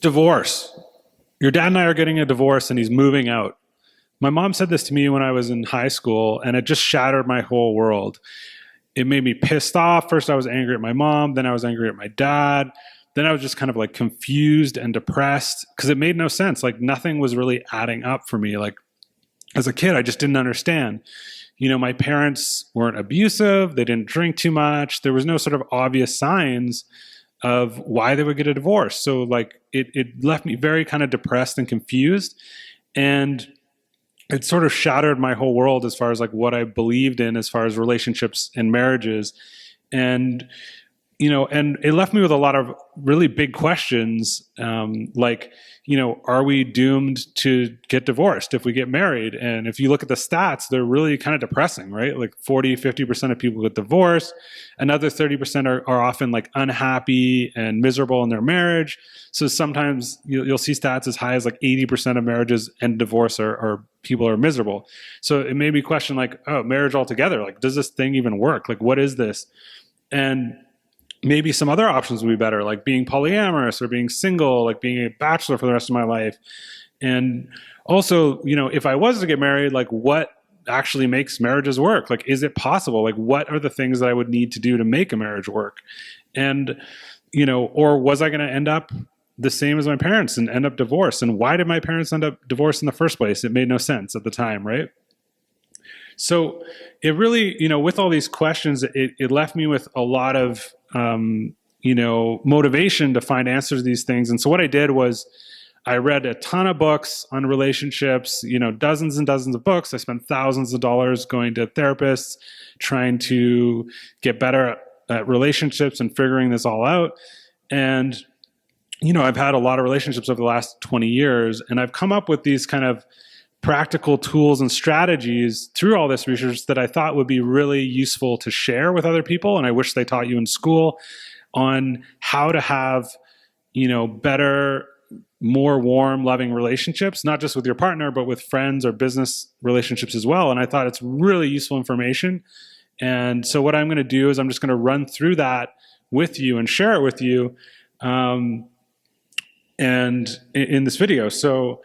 Divorce. Your dad and I are getting a divorce and he's moving out. My mom said this to me when I was in high school, and it just shattered my whole world. It made me pissed off. First, I was angry at my mom. Then I was angry at my dad. Then I was just kind of like confused and depressed because it made no sense. Like nothing was really adding up for me. Like as a kid, I just didn't understand. My parents weren't abusive. They didn't drink too much. There was no sort of obvious signs of why they would get a divorce. So like it left me very kind of depressed and confused. And it sort of shattered my whole world as far as like what I believed in as far as relationships and marriages. And and it left me with a lot of really big questions, like, are we doomed to get divorced if we get married? And if you look at the stats, they're really kind of depressing, right? Like 40-50% of people get divorced. Another 30% are often like unhappy and miserable in their marriage. So sometimes you'll see stats as high as like 80% of marriages end divorce or people are miserable. So it made me question like, oh, marriage altogether, like, does this thing even work? Like, what is this? And maybe some other options would be better, like being polyamorous or being single, like being a bachelor for the rest of my life. And also, if I was to get married, like what actually makes marriages work? Like, is it possible? Like, what are the things that I would need to do to make a marriage work? And, or was I going to end up the same as my parents and end up divorced? And why did my parents end up divorced in the first place? It made no sense at the time, right? So it really, with all these questions, it left me with a lot of, motivation to find answers to these things. And so what I did was I read a ton of books on relationships, dozens and dozens of books. I spent thousands of dollars going to therapists, trying to get better at relationships and figuring this all out. And, I've had a lot of relationships over the last 20 years, and I've come up with these kind of practical tools and strategies through all this research that I thought would be really useful to share with other people. And I wish they taught you in school on how to have, better, more warm, loving relationships, not just with your partner, but with friends or business relationships as well. And I thought it's really useful information. And so what I'm going to do is I'm just going to run through that with you and share it with you. And in this video. So,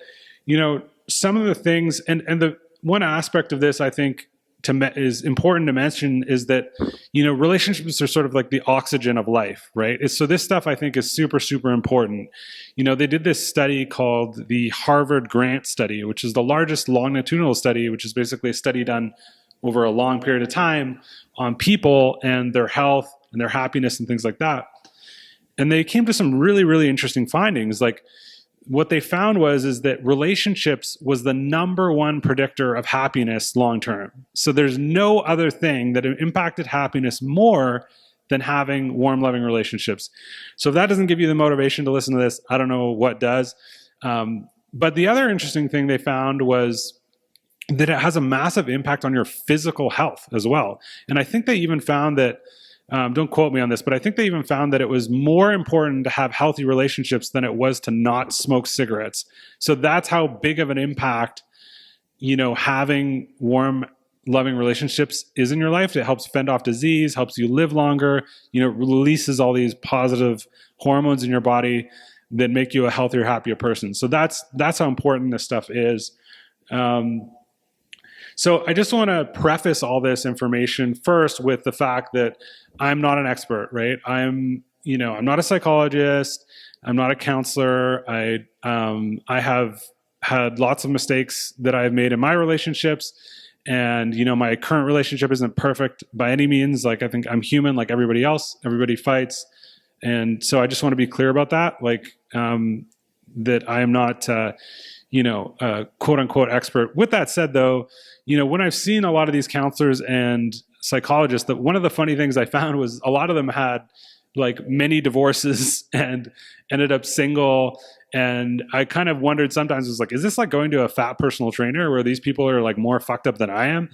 some of the things, and the one aspect of this I think is important to mention is that, relationships are sort of like the oxygen of life, right? So this stuff I think is super, super important. They did this study called the Harvard Grant Study, which is the largest longitudinal study, which is basically a study done over a long period of time on people and their health and their happiness and things like that. And they came to some really, really interesting findings. Like, what they found is that relationships was the number one predictor of happiness long term. So there's no other thing that impacted happiness more than having warm, loving relationships. So if that doesn't give you the motivation to listen to this, I don't know what does. But the other interesting thing they found was that it has a massive impact on your physical health as well. And I think they even found that, don't quote me on this, but I think they even found that it was more important to have healthy relationships than it was to not smoke cigarettes. So that's how big of an impact, having warm, loving relationships is in your life. It helps fend off disease, helps you live longer, releases all these positive hormones in your body that make you a healthier, happier person. So that's how important this stuff is. So I just want to preface all this information first with the fact that I'm not an expert, right? I'm not a psychologist. I'm not a counselor. I have had lots of mistakes that I've made in my relationships. And, my current relationship isn't perfect by any means. Like, I think I'm human like everybody else. Everybody fights. And so I just want to be clear about that. Like, that I am not, a quote unquote expert. With that said, though, when I've seen a lot of these counselors and psychologists, that one of the funny things I found was a lot of them had like many divorces and ended up single. And I kind of wondered sometimes, was like, is this like going to a fat personal trainer where these people are like more fucked up than I am?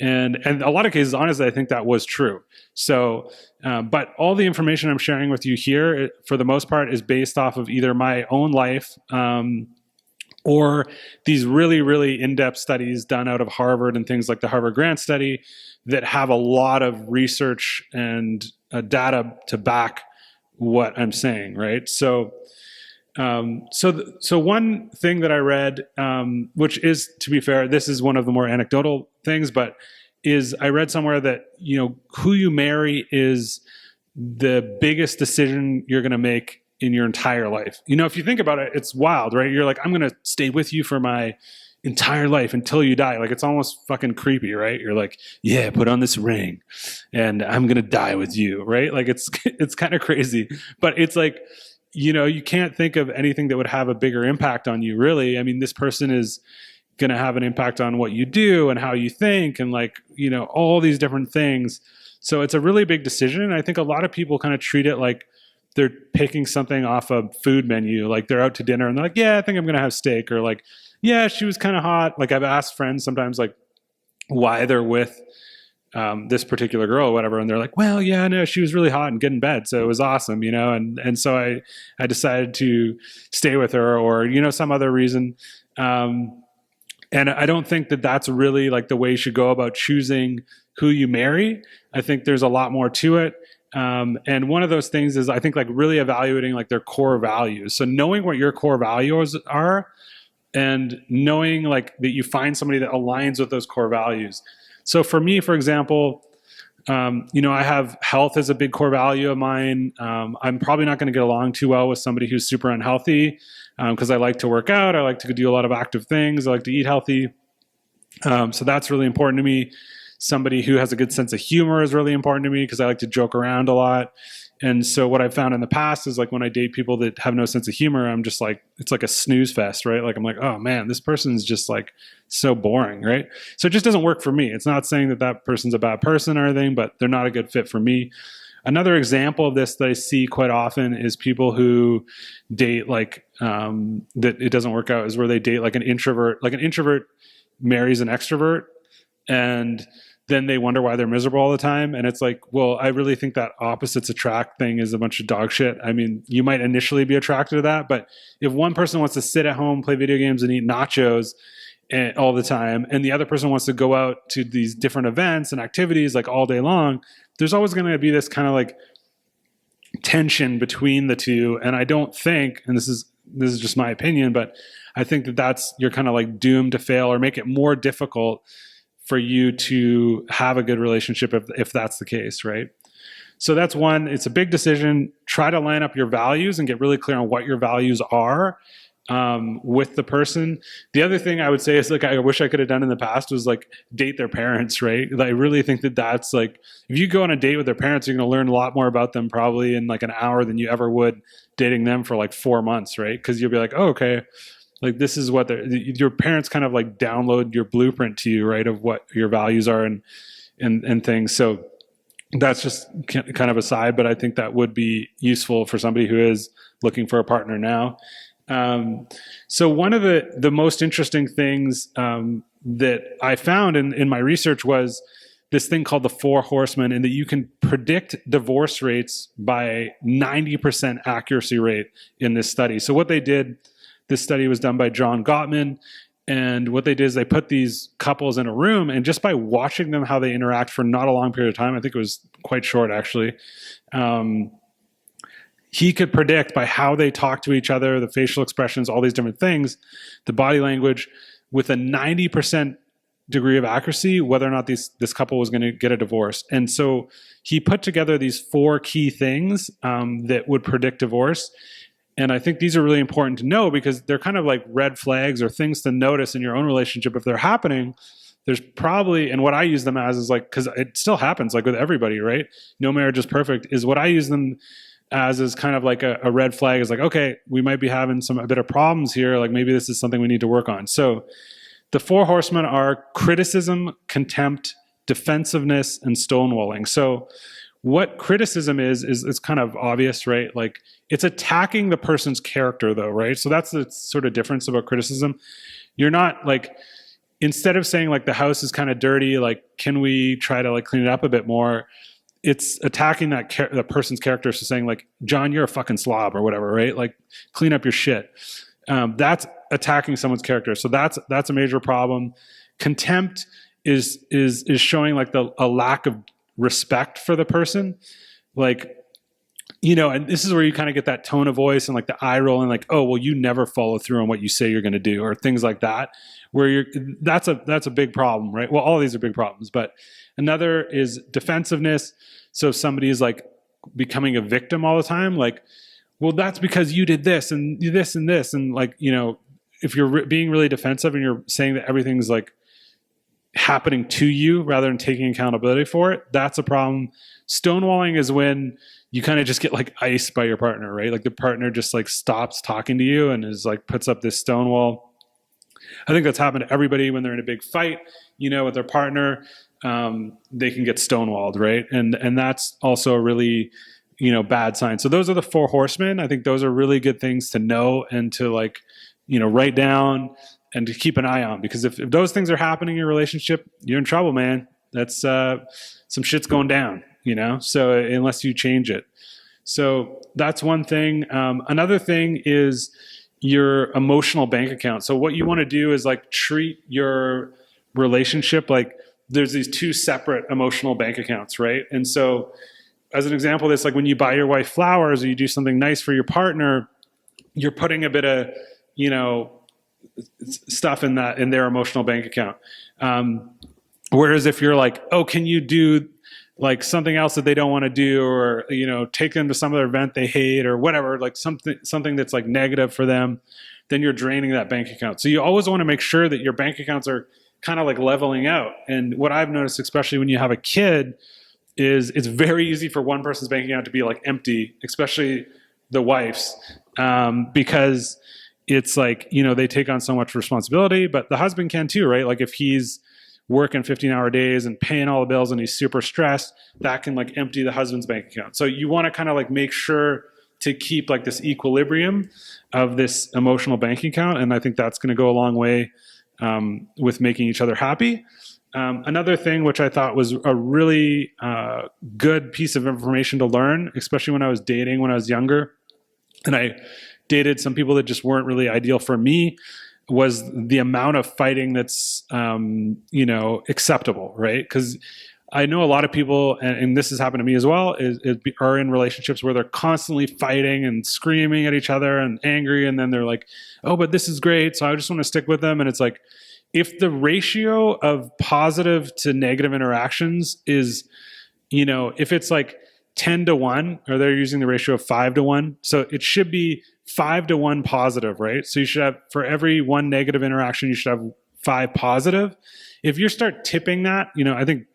And a lot of cases, honestly, I think that was true. So, but all the information I'm sharing with you here, for the most part, is based off of either my own life, or these really, really in-depth studies done out of Harvard and things like the Harvard Grant Study that have a lot of research and data to back what I'm saying, right? So So one thing that I read, which is, to be fair, this is one of the more anecdotal things, but is I read somewhere that, who you marry is the biggest decision you're going to make in your entire life. If you think about it, it's wild, right? You're like, I'm going to stay with you for my entire life until you die. Like, it's almost fucking creepy, right? You're like, yeah, put on this ring and I'm going to die with you, right? Like, it's kind of crazy, but it's like, you can't think of anything that would have a bigger impact on you, really. I mean, this person is going to have an impact on what you do and how you think and all these different things. So it's a really big decision. And I think a lot of people kind of treat it like they're picking something off a food menu. Like, they're out to dinner and they're like, yeah, I think I'm going to have steak, or like, yeah, she was kind of hot. Like, I've asked friends sometimes like why they're with this particular girl or whatever, and they're like, well, yeah, no, she was really hot and get in bed, so it was awesome, and so I decided to stay with her, or some other reason. And I don't think that that's really like the way you should go about choosing who you marry. I think there's a lot more to it. And one of those things is, I think, like really evaluating like their core values. So knowing what your core values are and knowing like that you find somebody that aligns with those core values. So for me, for example, I have health as a big core value of mine. I'm probably not going to get along too well with somebody who's super unhealthy, because I like to work out. I like to do a lot of active things. I like to eat healthy. So that's really important to me. Somebody who has a good sense of humor is really important to me, because I like to joke around a lot. And so what I've found in the past is, like, when I date people that have no sense of humor, I'm just like, it's like a snooze fest, right? Like, I'm like, oh man, this person's just like so boring, right? So it just doesn't work for me. It's not saying that that person's a bad person or anything, but they're not a good fit for me. Another example of this that I see quite often is people who date like, that it doesn't work out, is where they date like an introvert. Like, an introvert marries an extrovert, and then they wonder why they're miserable all the time. And it's like, well, I really think that opposites attract thing is a bunch of dog shit. I mean, you might initially be attracted to that, but if one person wants to sit at home, play video games, and eat nachos all the time, and the other person wants to go out to these different events and activities like all day long, there's always going to be this kind of like tension between the two. And I don't think, and this is just my opinion, but I think that you're kind of like doomed to fail, or make it more difficult for you to have a good relationship if that's the case, right? So that's one. It's a big decision. Try to line up your values and get really clear on what your values are with the person. The other thing I would say is, like, I wish I could have done in the past was like date their parents, right? I really think that that's like, if you go on a date with their parents, you're going to learn a lot more about them probably in like an hour than you ever would dating them for like 4 months, right? Because you'll be like, oh, okay, like, this is what your parents kind of like download your blueprint to you, right, of what your values are and things. So that's just kind of a side, but I think that would be useful for somebody who is looking for a partner now. So one of the most interesting things that I found in my research was this thing called the Four Horsemen, and that you can predict divorce rates by 90% accuracy rate in this study. So what they did, this study was done by John Gottman, and what they did is they put these couples in a room, and just by watching them, how they interact for not a long period of time, I think it was quite short actually, he could predict by how they talk to each other, the facial expressions, all these different things, the body language, with a 90% degree of accuracy, whether or not this couple was going to get a divorce. And so he put together these 4 key things that would predict divorce. And I think these are really important to know, because they're kind of like red flags or things to notice in your own relationship. If they're happening, there's probably, and what I use them as is like, because it still happens like with everybody, right? No marriage is perfect, is what I use them as is kind of like a red flag, is like, okay, we might be having a bit of problems here. Like, maybe this is something we need to work on. So the 4 horsemen are criticism, contempt, defensive,ness, and stonewalling. So what criticism is kind of obvious, right? Like, it's attacking the person's character though, right? So that's the sort of difference about criticism. You're not like, instead of saying like the house is kind of dirty, like, can we try to like clean it up a bit more? It's attacking the person's character. So saying like, John, you're a fucking slob or whatever, right? Like, clean up your shit. That's attacking someone's character. So that's a major problem. Contempt is showing like a lack of respect for the person. Like, and this is where you kind of get that tone of voice and like the eye roll and like, oh, well, you never follow through on what you say you're going to do, or things like that, where that's a big problem, right? Well, all of these are big problems, but another is defensiveness. So if somebody is like becoming a victim all the time, like, well, that's because you did this and this and this. And like, if you're being really defensive and you're saying that everything's like happening to you rather than taking accountability for it, that's a problem. Stonewalling is when you kind of just get like iced by your partner, right? Like the partner just like stops talking to you and is like puts up this stonewall. I think that's happened to everybody when they're in a big fight, with their partner. They can get stonewalled, right? And that's also a really, bad sign. So those are the Four Horsemen. I think those are really good things to know and to like, write down and to keep an eye on, because if those things are happening in your relationship, you're in trouble, man. That's some shit's going down, so unless you change it. So that's one thing. Another thing is your emotional bank account. So what you want to do is like treat your relationship like there's these two separate emotional bank accounts, right? And so as an example of this, like when you buy your wife flowers or you do something nice for your partner, you're putting a bit of, stuff in their emotional bank account. Whereas if you're like, oh, can you do like something else that they don't want to do, or, take them to some other event they hate or whatever, like something that's like negative for them, then you're draining that bank account. So you always want to make sure that your bank accounts are kind of like leveling out. And what I've noticed, especially when you have a kid, is it's very easy for one person's bank account to be like empty, especially the wife's, because it's like, they take on so much responsibility, but the husband can too, right? Like if he's working 15-hour days and paying all the bills and he's super stressed, that can like empty the husband's bank account. So you want to kind of like make sure to keep like this equilibrium of this emotional bank account. And I think that's going to go a long way with making each other happy. Another thing which I thought was a really good piece of information to learn, especially when I was dating when I was younger, and I dated some people that just weren't really ideal for me, was the amount of fighting that's acceptable, right? Because I know a lot of people, and this has happened to me as well, are in relationships where they're constantly fighting and screaming at each other and angry, and then they're like, oh, but this is great, so I just want to stick with them. And it's like, if the ratio of positive to negative interactions is, if it's like 10-1, or they're using the ratio of 5-1, so it should be 5-1 positive, right? So you should have, for every one negative interaction, you should have 5 positive. If you start tipping that, I think,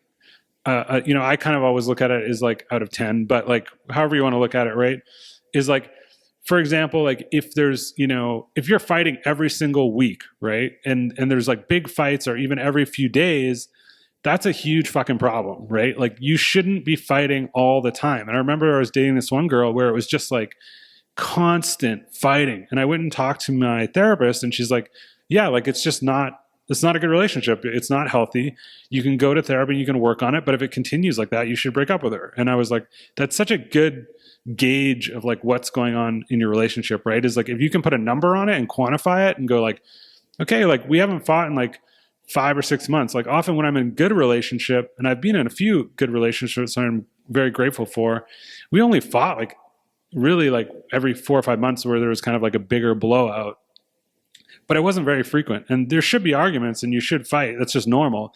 I kind of always look at it as like out of 10, but like however you want to look at it, right? Is like, for example, like if there's, if you're fighting every single week, right? And there's like big fights, or even every few days, that's a huge fucking problem, right? Like you shouldn't be fighting all the time. And I remember I was dating this one girl where it was just like constant fighting. And I went and talked to my therapist, and she's like, yeah, like it's not a good relationship. It's not healthy. You can go to therapy and you can work on it, but if it continues like that, you should break up with her. And I was like, that's such a good gauge of like what's going on in your relationship, right? Is like, if you can put a number on it and quantify it and go like, okay, like we haven't fought in like 5 or 6 months. Like often when I'm in a good relationship, and I've been in a few good relationships that I'm very grateful for, we only fought like really like every 4 or 5 months, where there was kind of like a bigger blowout. But it wasn't very frequent. And there should be arguments and you should fight. That's just normal,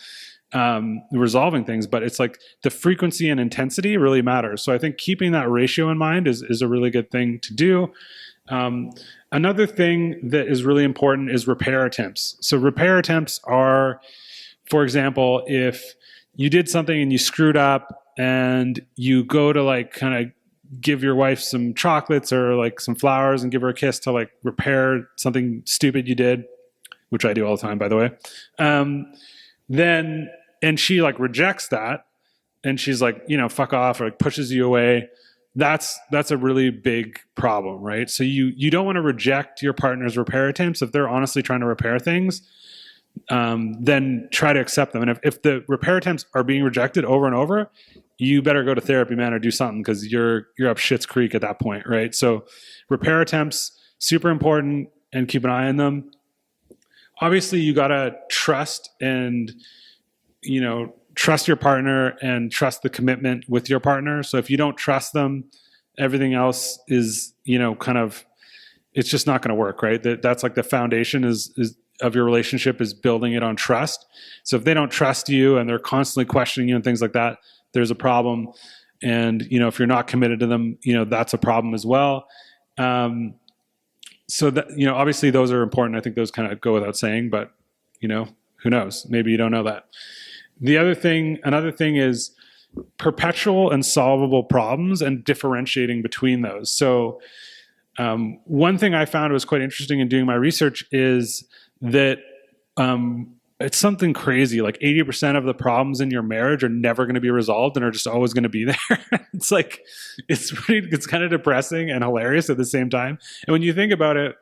resolving things. But it's like the frequency and intensity really matters. So I think keeping that ratio in mind is a really good thing to do. Another thing that is really important is repair attempts. So repair attempts are, for example, if you did something and you screwed up and you go to like kind of give your wife some chocolates or like some flowers and give her a kiss to like repair something stupid you did, which I do all the time, by the way. And she like rejects that, and she's like, fuck off, or like pushes you away. That's a really big problem, right? So you don't want to reject your partner's repair attempts. If they're honestly trying to repair things, then try to accept them. And if the repair attempts are being rejected over and over, you better go to therapy, man, or do something, because you're up shit's creek at that point, right? So repair attempts, super important, and keep an eye on them. Obviously, you got to trust and, trust your partner and trust the commitment with your partner. So if you don't trust them, everything else is, kind of, it's just not going to work, right? That's like the foundation is of your relationship is building it on trust. So if they don't trust you and they're constantly questioning you and things like that, there's a problem. And, if you're not committed to them, that's a problem as well. So that, obviously those are important. I think those kind of go without saying, but, who knows? Maybe you don't know that. Another thing is perpetual and solvable problems and differentiating between those. So one thing I found was quite interesting in doing my research is that it's something crazy. Like 80% of the problems in your marriage are never going to be resolved and are just always going to be there. It's like, it's kind of depressing and hilarious at the same time. And when you think about it,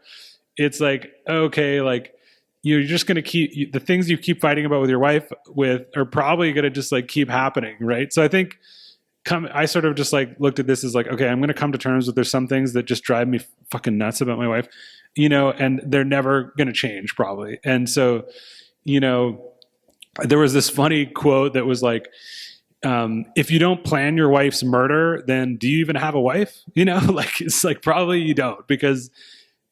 it's like, okay, like, you're just going to keep the things you keep fighting about with your wife are probably going to just like keep happening. Right. So I think I sort of just like looked at this as like, okay, I'm going to come to terms with there's some things that just drive me fucking nuts about my wife, and they're never going to change probably. And so, there was this funny quote that was like, if you don't plan your wife's murder, then do you even have a wife? Like, it's like, probably you don't, because,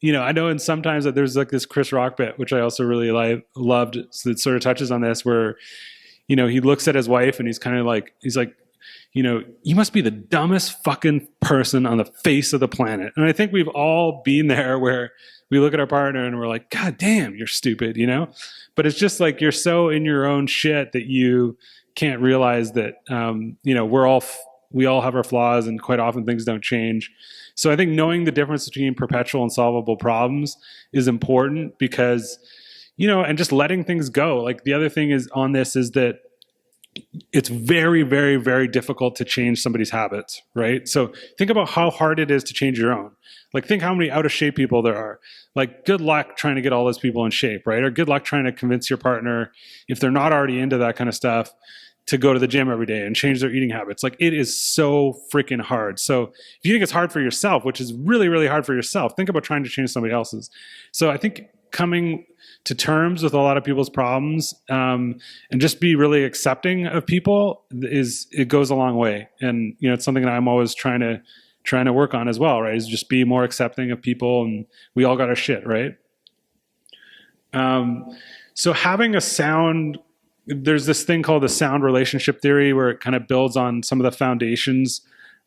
I know, and sometimes that there's like this Chris Rock bit, which I also really loved. So it sort of touches on this where, he looks at his wife and he's like, you must be the dumbest fucking person on the face of the planet. And I think we've all been there where we look at our partner and we're like, God damn, you're stupid, But it's just like you're so in your own shit that you can't realize that, we all have our flaws and quite often things don't change. So I think knowing the difference between perpetual and solvable problems is important because, and just letting things go. Like the other thing is on this is that it's very, very, very difficult to change somebody's habits, right? So think about how hard it is to change your own. Like think how many out of shape people there are. Like good luck trying to get all those people in shape, right? Or good luck trying to convince your partner, if they're not already into that kind of stuff, to go to the gym every day and change their eating habits. Like it is so freaking hard. So if you think it's hard for yourself, which is really, really hard for yourself, think about trying to change somebody else's. So I think coming to terms with a lot of people's problems and just be really accepting of people it goes a long way. And, it's something that I'm always trying to work on as well, right? Is just be more accepting of people, and we all got our shit, right? So having there's this thing called the sound relationship theory where it kind of builds on some of the foundations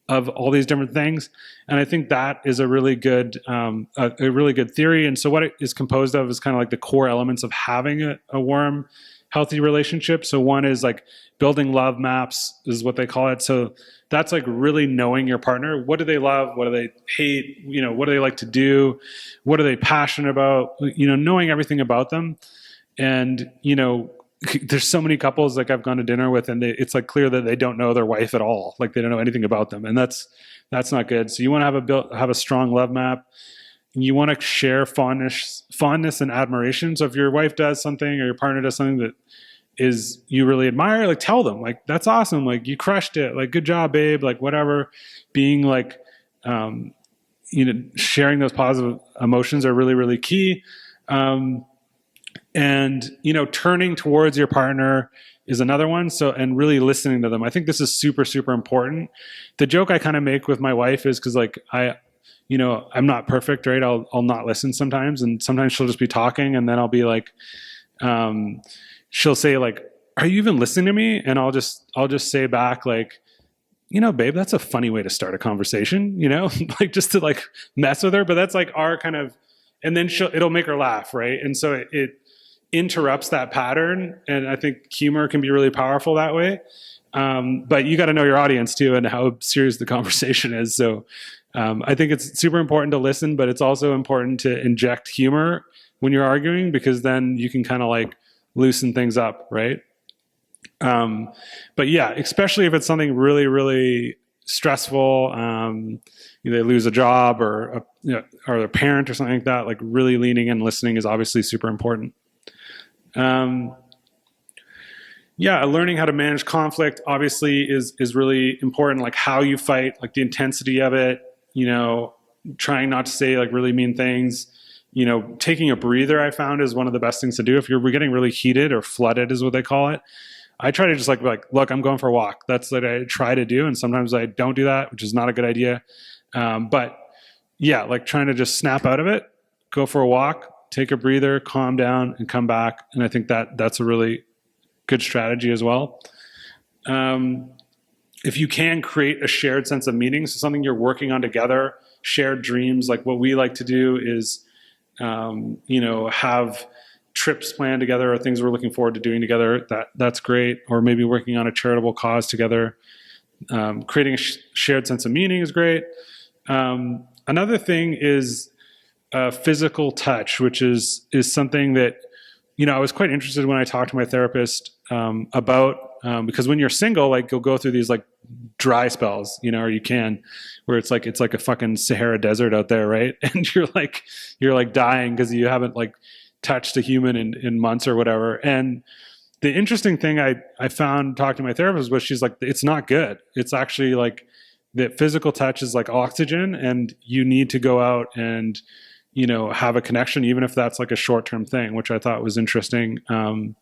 of all these different things. And I think that is a really good theory. And so what it is composed of is kind of like the core elements of having a warm, healthy relationship. So one is like building love maps is what they call it. So that's like really knowing your partner. What do they love? What do they hate? What do they like to do? What are they passionate about? Knowing everything about them. And, there's so many couples like I've gone to dinner with, and it's like clear that they don't know their wife at all. Like they don't know anything about them, and that's not good. So you want to have a strong love map. You want to share fondness and admiration. So if your wife does something or your partner does something that is you really admire, like tell them, like that's awesome, like you crushed it, like good job, babe, like whatever. Being like, sharing those positive emotions are really, really key. And, turning towards your partner is another one. So, and really listening to them. I think this is super, super important. The joke I kind of make with my wife is because like I'm not perfect, right? I'll not listen sometimes. And sometimes she'll just be talking and then I'll be like, she'll say like, are you even listening to me? And I'll just say back like, babe, that's a funny way to start a conversation, like just to like mess with her. But that's like our kind of, and then it'll make her laugh. Right. And so it interrupts that pattern. And I think humor can be really powerful that way. But you got to know your audience too and how serious the conversation is. So I think it's super important to listen, but it's also important to inject humor when you're arguing, because then you can kind of like loosen things up, right? But yeah, especially if it's something really, really stressful, they lose a job or a parent or something like that, like really leaning and listening is obviously super important. Learning how to manage conflict obviously is really important, like how you fight, like the intensity of it, trying not to say like really mean things, taking a breather I found is one of the best things to do. If we're getting really heated or flooded is what they call it. I try to just like, look, I'm going for a walk. That's what I try to do. And sometimes I don't do that, which is not a good idea. But yeah, like trying to just snap out of it, go for a walk, take a breather, calm down, and come back. And I think that's a really good strategy as well. If you can create a shared sense of meaning, so something you're working on together, shared dreams, like what we like to do is, have trips planned together or things we're looking forward to doing together. That's great. Or maybe working on a charitable cause together. Creating a shared sense of meaning is great. Another thing is physical touch, which is something that, I was quite interested when I talked to my therapist about, because when you're single, like you'll go through these like dry spells, or you can, where it's like a fucking Sahara desert out there, right? And you're like dying because you haven't like touched a human in months or whatever. And the interesting thing I found talking to my therapist was she's like, it's not good. It's actually like that physical touch is like oxygen, and you need to go out and, have a connection, even if that's like a short-term thing, which I thought was interesting. And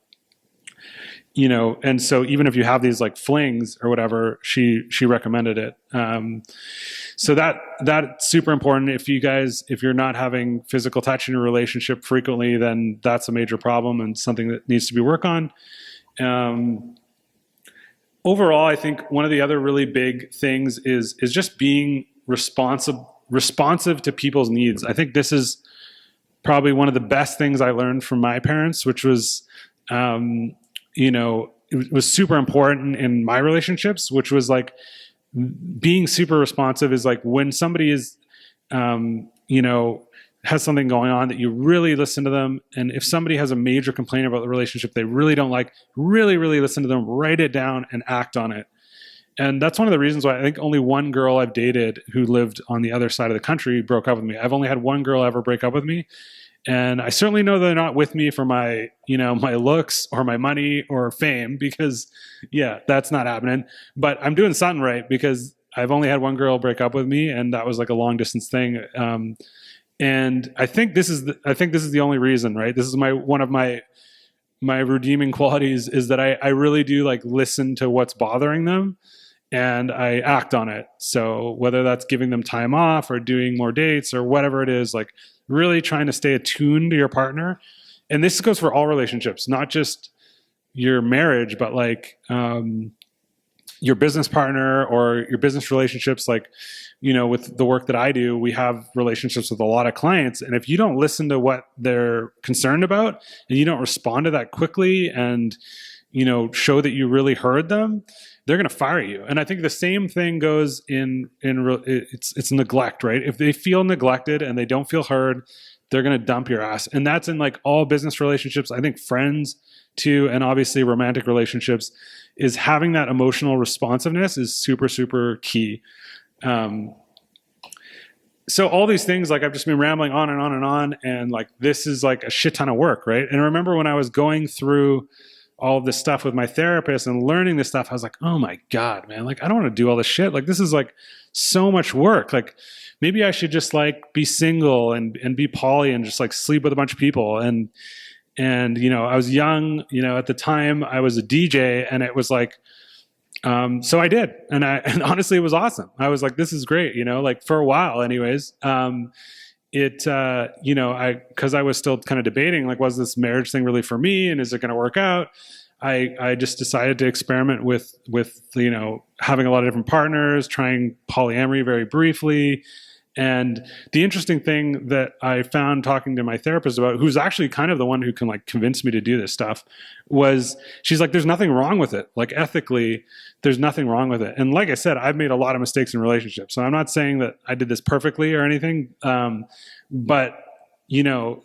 so even if you have these like flings or whatever, she recommended it. So that's super important. If you're not having physical touch in your relationship frequently, then that's a major problem and something that needs to be worked on. Overall, I think one of the other really big things is just being responsive to people's needs. I think this is probably one of the best things I learned from my parents, which was, it was super important in my relationships, which was like being super responsive is like when somebody is, has something going on that you really listen to them. And if somebody has a major complaint about the relationship they really don't like, really, really listen to them, write it down and act on it. And that's one of the reasons why I think only one girl I've dated who lived on the other side of the country broke up with me. I've only had one girl ever break up with me. And I certainly know they're not with me for my, my looks or my money or fame, because that's not happening. But I'm doing something right because I've only had one girl break up with me, and that was like a long distance thing. And I think this is the only reason, right? This is one of my redeeming qualities is that I really do like listen to what's bothering them and I act on it. So whether that's giving them time off or doing more dates or whatever it is, like really trying to stay attuned to your partner. And this goes for all relationships, not just your marriage, but like your business partner or your business relationships. Like, with the work that I do, we have relationships with a lot of clients. And if you don't listen to what they're concerned about and you don't respond to that quickly and, show that you really heard them, they're going to fire you. And I think the same thing goes it's neglect, right? If they feel neglected and they don't feel heard, they're going to dump your ass. And that's in like all business relationships. I think friends too, and obviously romantic relationships, is having that emotional responsiveness is super, super key. So all these things, like I've just been rambling on and on and on. And like, this is like a shit ton of work, right? And I remember when I was going through all of this stuff with my therapist and learning this stuff, I was like, oh my God, man, like, I don't want to do all this shit. Like, this is like so much work. Like, maybe I should just like be single and be poly and just like sleep with a bunch of people. And I was young, at the time I was a DJ, and it was like, so I did. And honestly, it was awesome. I was like, this is great. Like for a while anyways, cause I was still kind of debating, like, was this marriage thing really for me? And is it going to work out? I just decided to experiment with, having a lot of different partners, trying polyamory very briefly. And the interesting thing that I found talking to my therapist about, who's actually kind of the one who can like convince me to do this stuff, was she's like, there's nothing wrong with it. Like ethically, there's nothing wrong with it. And like I said, I've made a lot of mistakes in relationships. So I'm not saying that I did this perfectly or anything. But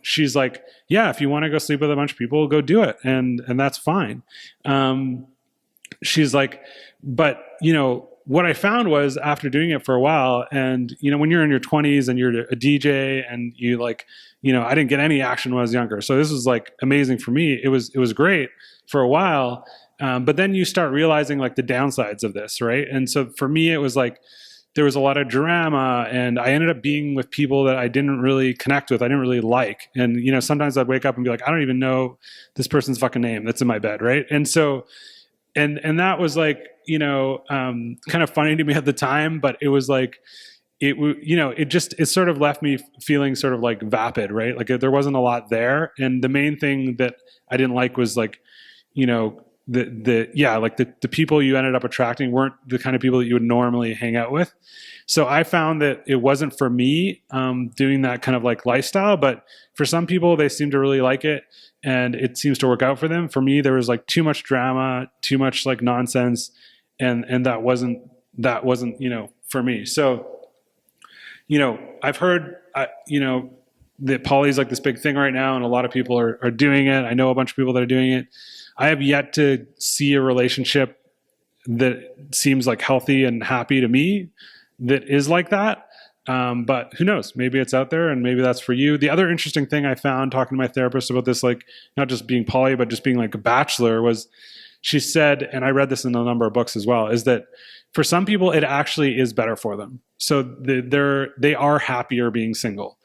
she's like, yeah, if you want to go sleep with a bunch of people, go do it. And that's fine. She's like, but what I found was after doing it for a while, and when you're in your 20s and you're a DJ and you like, I didn't get any action when I was younger. So this was like amazing for me. It was great for a while. But then you start realizing like the downsides of this, right? And so for me, it was like, there was a lot of drama, and I ended up being with people that I didn't really connect with. I didn't really like. And, sometimes I'd wake up and be like, I don't even know this person's fucking name that's in my bed. Right. And so, and that was like, kind of funny to me at the time, but it was like, it sort of left me feeling sort of like vapid, right? Like there wasn't a lot there. And the main thing that I didn't like was like, the people you ended up attracting weren't the kind of people that you would normally hang out with. So I found that it wasn't for me doing that kind of like lifestyle, but for some people they seem to really like it and it seems to work out for them. For me, there was like too much drama, too much like nonsense, and that wasn't for me. So I've heard that poly is like this big thing right now, and a lot of people are doing it. I know a bunch of people that are doing it. I have yet to see a relationship that seems like healthy and happy to me that is like that. But who knows? Maybe it's out there and maybe that's for you. The other interesting thing I found talking to my therapist about this, like not just being poly, but just being like a bachelor, was she said, and I read this in a number of books as well, is that for some people it actually is better for them. So they are happier being single.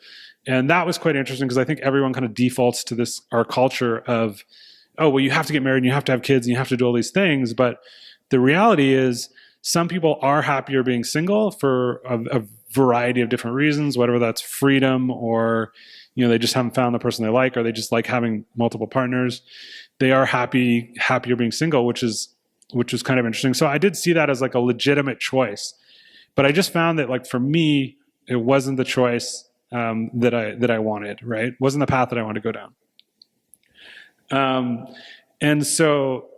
And that was quite interesting because I think everyone kind of defaults to this, our culture of, oh, well, you have to get married and you have to have kids and you have to do all these things. But the reality is some people are happier being single for a variety of different reasons, whether that's freedom or, they just haven't found the person they like, or they just like having multiple partners. They are happier being single, which is kind of interesting. So I did see that as like a legitimate choice, but I just found that like for me, it wasn't the choice that I wanted, right? It wasn't the path that I wanted to go down. And so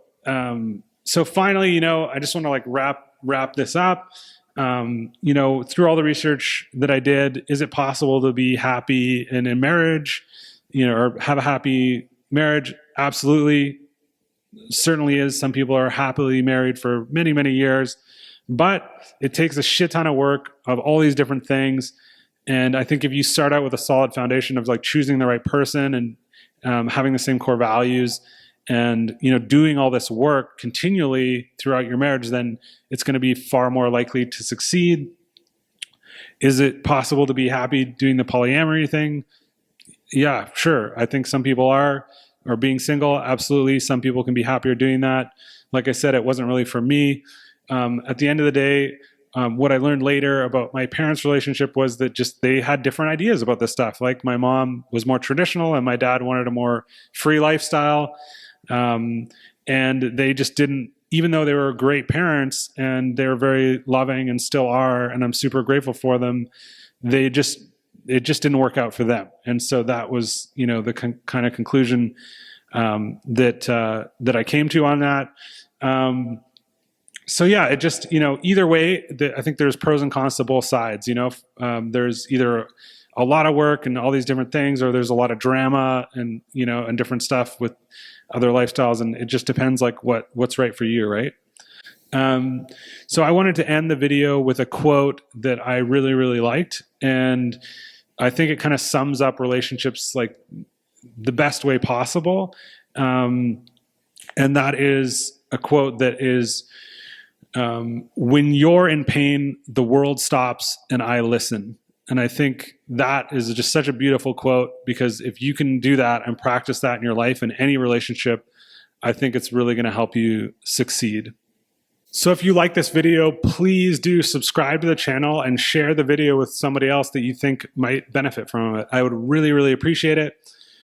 finally, I just want to like wrap this up. Through all the research that I did, is it possible to be happy in marriage, or have a happy marriage? Absolutely. Certainly is. Some people are happily married for many, many years, but it takes a shit ton of work of all these different things. And I think if you start out with a solid foundation of like choosing the right person and having the same core values and, doing all this work continually throughout your marriage, then it's going to be far more likely to succeed. Is it possible to be happy doing the polyamory thing? Yeah, sure. I think some people are. Or being single, absolutely. Some people can be happier doing that. Like I said, it wasn't really for me. At the end of the day, what I learned later about my parents' relationship was that just they had different ideas about this stuff. Like my mom was more traditional and my dad wanted a more free lifestyle. And they just didn't, even though they were great parents and they were very loving and still are, and I'm super grateful for them, it just didn't work out for them. And so that was, the kind of conclusion that I came to on that. So yeah, it just, either way, I think there's pros and cons to both sides. There's either a lot of work and all these different things, or there's a lot of drama and, and different stuff with other lifestyles. And it just depends like what's right for you, right? So I wanted to end the video with a quote that I really, really liked. And I think it kind of sums up relationships like the best way possible. And that is a quote that is, when you're in pain, the world stops and I listen. And I think that is just such a beautiful quote, because if you can do that and practice that in your life in any relationship, I think it's really going to help you succeed. So if you like this video, please do subscribe to the channel and share the video with somebody else that you think might benefit from it. I would really, really appreciate it.